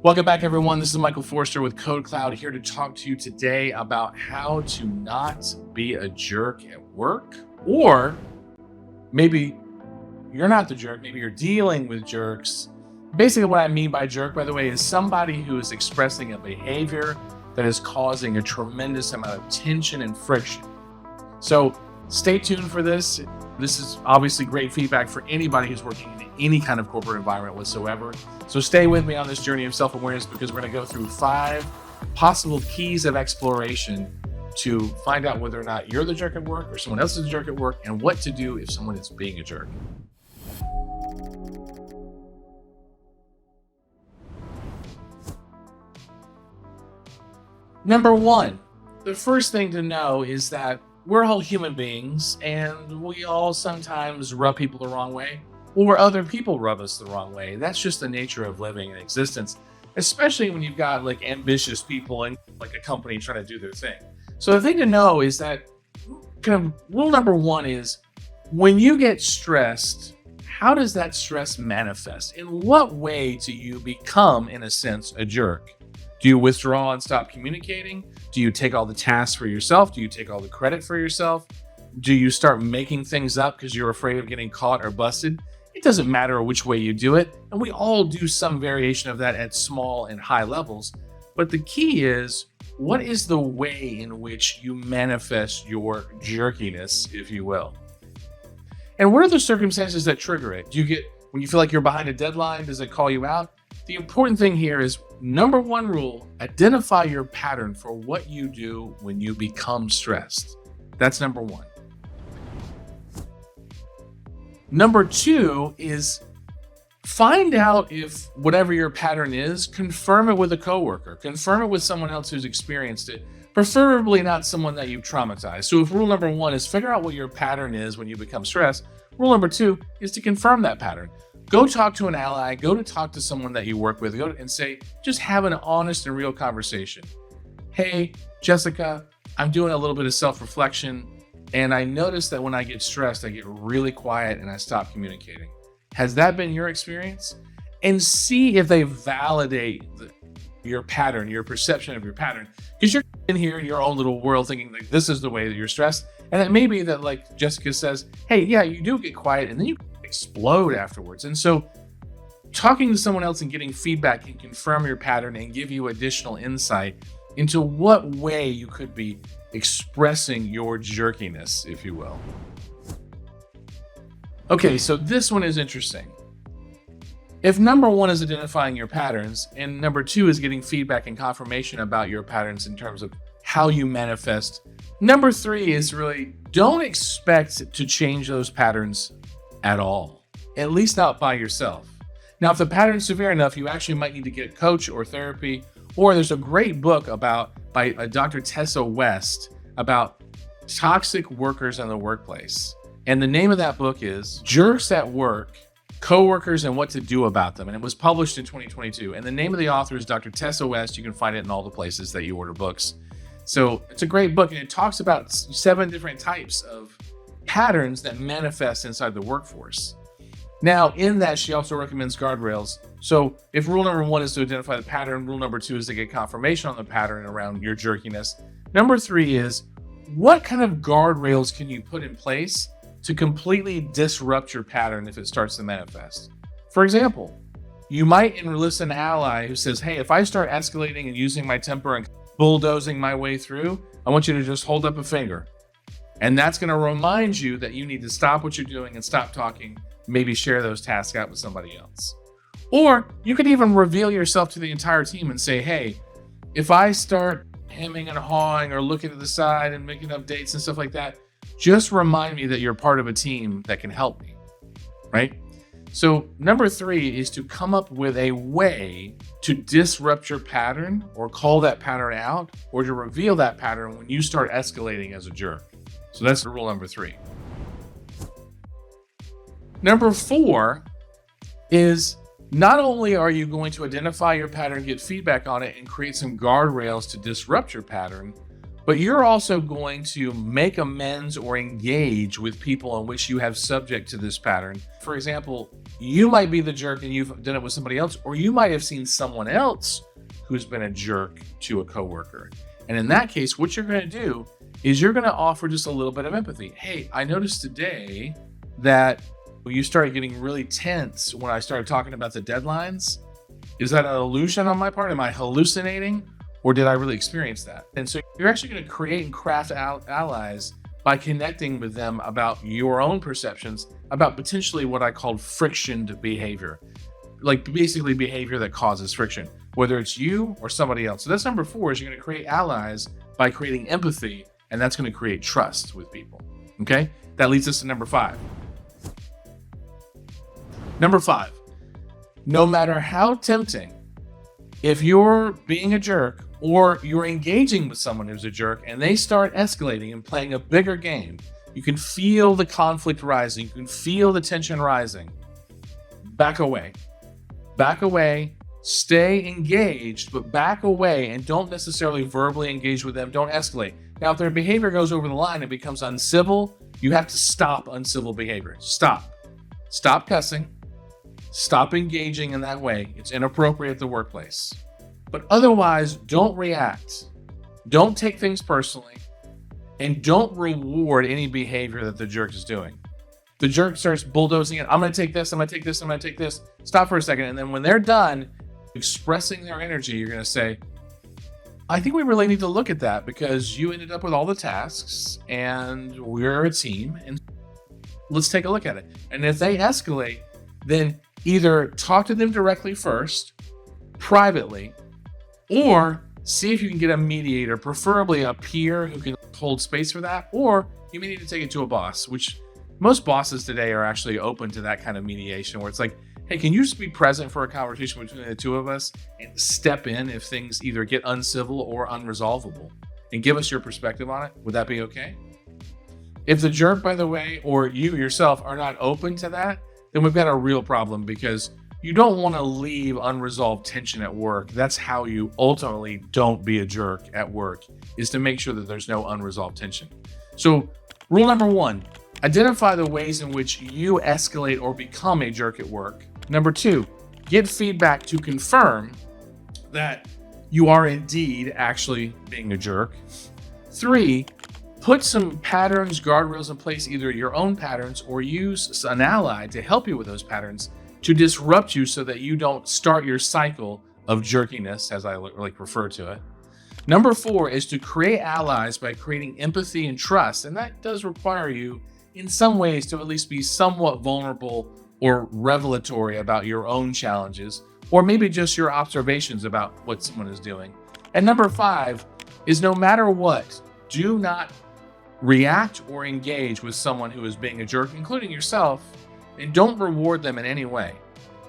Welcome back, everyone. This is Michael Forrester with KodeKloud, here to talk to you today about how to not be a jerk at work. Or maybe you're not the jerk, maybe you're dealing with jerks. Basically, what I mean by jerk, by the way, is somebody who is expressing a behavior that is causing a tremendous amount of tension and friction. So stay tuned for this. This is obviously great feedback for anybody who's working in any kind of corporate environment whatsoever. So stay with me on this journey of self-awareness, because we're going to go through 5 possible keys of exploration to find out whether or not you're the jerk at work or someone else is a jerk at work, and what to do if someone is being a jerk. Number 1, the first thing to know is that we're all human beings, and we all sometimes rub people the wrong way, or other people rub us the wrong way. That's just the nature of living in existence, especially when you've got like ambitious people and like a company trying to do their thing. So the thing to know is that kind of rule number 1 is, when you get stressed, how does that stress manifest? In what way do you become, in a sense, a jerk? Do you withdraw and stop communicating? Do you take all the tasks for yourself? Do you take all the credit for yourself? Do you start making things up because you're afraid of getting caught or busted? It doesn't matter which way you do it. And we all do some variation of that at small and high levels. But the key is, what is the way in which you manifest your jerkiness, if you will? And what are the circumstances that trigger it? Do you get, when you feel like you're behind a deadline, does it call you out? The important thing here is, number 1 rule, identify your pattern for what you do when you become stressed. That's number 1. Number 2 is, find out if whatever your pattern is, confirm it with a coworker, confirm it with someone else who's experienced it, preferably not someone that you've traumatized. So if rule number 1 is figure out what your pattern is when you become stressed, rule number 2 is to confirm that pattern. Go talk to an ally, go to talk to someone that you work with, go and say, just have an honest and real conversation. Hey, Jessica, I'm doing a little bit of self-reflection, and I notice that when I get stressed, I get really quiet and I stop communicating. Has that been your experience? And see if they validate your pattern, your perception of your pattern. Because you're in here in your own little world thinking like this is the way that you're stressed. And it may be that, like Jessica says, hey, yeah, you do get quiet and then you explode afterwards. And so talking to someone else and getting feedback can confirm your pattern and give you additional insight into what way you could be expressing your jerkiness, if you will. Okay, so this one is interesting. If number 1 is identifying your patterns, and number 2 is getting feedback and confirmation about your patterns in terms of how you manifest, number 3 is really, don't expect to change those patterns at all, at least not by yourself. Now, if the pattern's severe enough, you actually might need to get a coach or therapy, or there's a great book by Dr. Tessa West about toxic workers in the workplace. And the name of that book is Jerks at Work, Coworkers and What to Do About Them. And it was published in 2022. And the name of the author is Dr. Tessa West. You can find it in all the places that you order books. So it's a great book, and it talks about 7 different types of patterns that manifest inside the workforce. Now, in that, she also recommends guardrails. So if rule number 1 is to identify the pattern, rule number 2 is to get confirmation on the pattern around your jerkiness. Number 3 is, what kind of guardrails can you put in place to completely disrupt your pattern if it starts to manifest? For example, you might enlist an ally who says, hey, if I start escalating and using my temper and bulldozing my way through, I want you to just hold up a finger. And that's going to remind you that you need to stop what you're doing and stop talking, maybe share those tasks out with somebody else. Or you could even reveal yourself to the entire team and say, hey, if I start hemming and hawing or looking to the side and making updates and stuff like that, just remind me that you're part of a team that can help me, right? So number 3 is to come up with a way to disrupt your pattern, or call that pattern out, or to reveal that pattern when you start escalating as a jerk. So that's rule number 3. Number 4 is, not only are you going to identify your pattern, get feedback on it, and create some guardrails to disrupt your pattern, but you're also going to make amends or engage with people in which you have subject to this pattern. For example, you might be the jerk and you've done it with somebody else, or you might have seen someone else who's been a jerk to a coworker. And in that case, what you're going to do is you're going to offer just a little bit of empathy. Hey, I noticed today that you started getting really tense when I started talking about the deadlines. Is that an illusion on my part? Am I hallucinating? Or did I really experience that? And so you're actually going to create and craft allies by connecting with them about your own perceptions about potentially what I called frictioned behavior, like basically behavior that causes friction, whether it's you or somebody else. So that's number 4, is you're going to create allies by creating empathy, and that's going to create trust with people. Okay? That leads us to number 5. Number 5, no matter how tempting, if you're being a jerk or you're engaging with someone who's a jerk and they start escalating and playing a bigger game, you can feel the conflict rising, you can feel the tension rising. Back away. Back away, stay engaged, but back away and don't necessarily verbally engage with them. Don't escalate. Now, if their behavior goes over the line and becomes uncivil, you have to stop uncivil behavior. Stop. Stop cussing. Stop engaging in that way. It's inappropriate at the workplace. But otherwise, don't react. Don't take things personally. And don't reward any behavior that the jerk is doing. The jerk starts bulldozing it. I'm going to take this. I'm going to take this. I'm going to take this. Stop for a second. And then when they're done expressing their energy, you're going to say, I think we really need to look at that because you ended up with all the tasks and we're a team. And let's take a look at it. And if they escalate, then either talk to them directly first, privately, or see if you can get a mediator, preferably a peer who can hold space for that, or you may need to take it to a boss, which most bosses today are actually open to that kind of mediation where it's like, hey, can you just be present for a conversation between the two of us and step in if things either get uncivil or unresolvable and give us your perspective on it? Would that be okay? If the jerk, by the way, or you yourself are not open to that, then we've got a real problem because you don't want to leave unresolved tension at work. That's how you ultimately don't be a jerk at work, is to make sure that there's no unresolved tension. So rule number 1, identify the ways in which you escalate or become a jerk at work. Number 2, get feedback to confirm that you are indeed actually being a jerk. 3, put some patterns, guardrails in place, either your own patterns or use an ally to help you with those patterns to disrupt you so that you don't start your cycle of jerkiness, as I like refer to it. Number 4 is to create allies by creating empathy and trust. And that does require you in some ways to at least be somewhat vulnerable or revelatory about your own challenges, or maybe just your observations about what someone is doing. And number 5 is no matter what, do not react or engage with someone who is being a jerk, including yourself, and don't reward them in any way.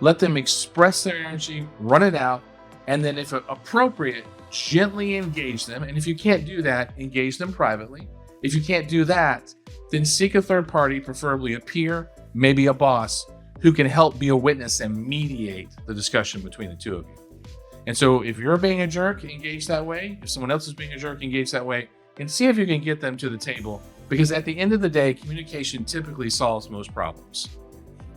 Let them express their energy, run it out, and then if appropriate, gently engage them. And if you can't do that, engage them privately. If you can't do that, then seek a third party, preferably a peer, maybe a boss, who can help be a witness and mediate the discussion between the two of you. And so if you're being a jerk, engage that way. If someone else is being a jerk, engage that way. And see if you can get them to the table, because at the end of the day, communication typically solves most problems.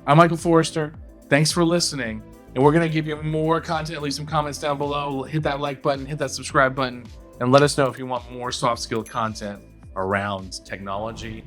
I'm Michael Forrester. Thanks for listening. And we're going to give you more content. Leave some comments down below. Hit that like button, hit that subscribe button, and let us know if you want more soft skill content around technology